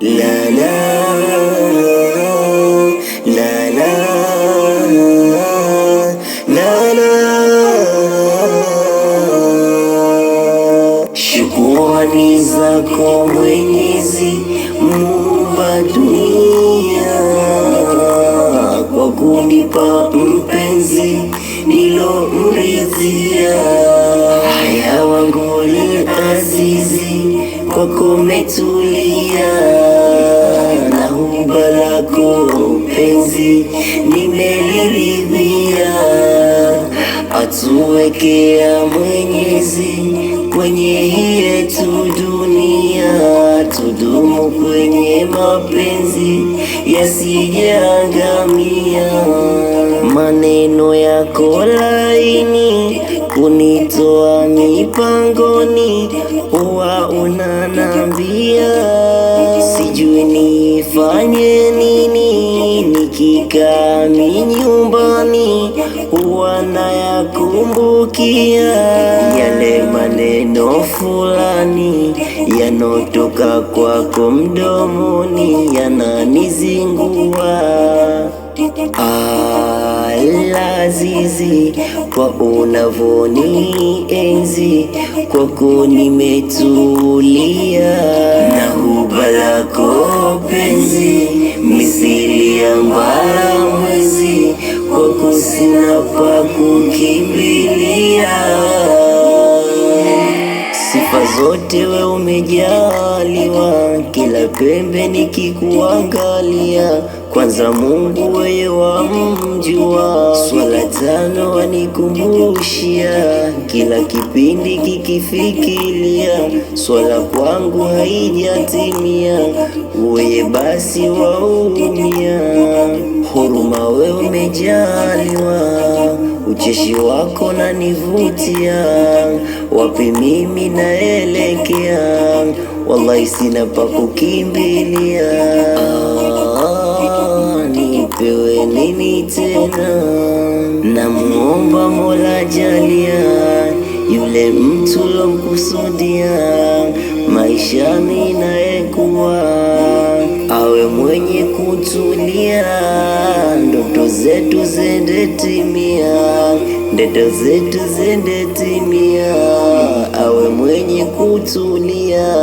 La la la la la la. Shukrani zako Mwenyezi Muumba dunia, kwa kunipa mpenzi nilomridhia. Haya wangu azizi, kwako metulia, na huba lako penzi nimeliridhia. Atuwekea Mwenyezi kwenye hii yetu dunia, tudumu kwenye mapenzi yasijaangamia. Maneno yako laini kunitoa mipangoni, huwa unanambia sijui nifanye nini. Nikikaa nyumbani huwa nayakumbukia yale maneno fulani yanotoka kwako mdomoni, yananizingua. Alazizi, kwa unavoni enzi, kwako nimetulia, na huba lako penzi misili ya mbala mwezi, kwako sina pa kukimbilia. Sifa zote we umejaliwa, kila pembe nikikuangalia. Kwanza Mungu wewe wamjua, swala tano wanikumbushia, kila kipindi kikifikiria, swala kwangu haijatimia, wewe basi waumia. Huruma wewe umejaliwa, ucheshi wako nanivutia, wapi mimi naelekea, wallahi sina pa kukimbilia. Nipewe nini tena? Namuomba Mola jalia, yule mtu lomkusudia maishani naekuwa, awe mwenye kutulia, ndoto zetu zende timia, ndoto zetu zende timia, awe mwenye kutulia.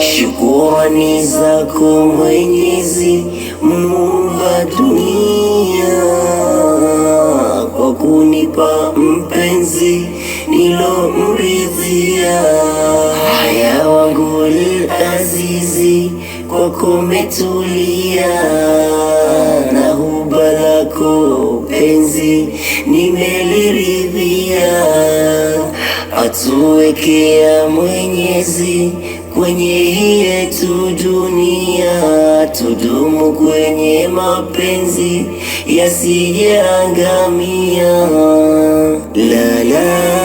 Shukrani zako Mwenyezi Muumba dunia, kwa kunipa mpenzi nilomridhia. Haya wangu azizi, kwako metulia, na huba lako penzi nimeliridhia. Atuwekea Mwenyezi kwenye hii yetu dunia, tudumu kwenye mapenzi yasijaangamia. La la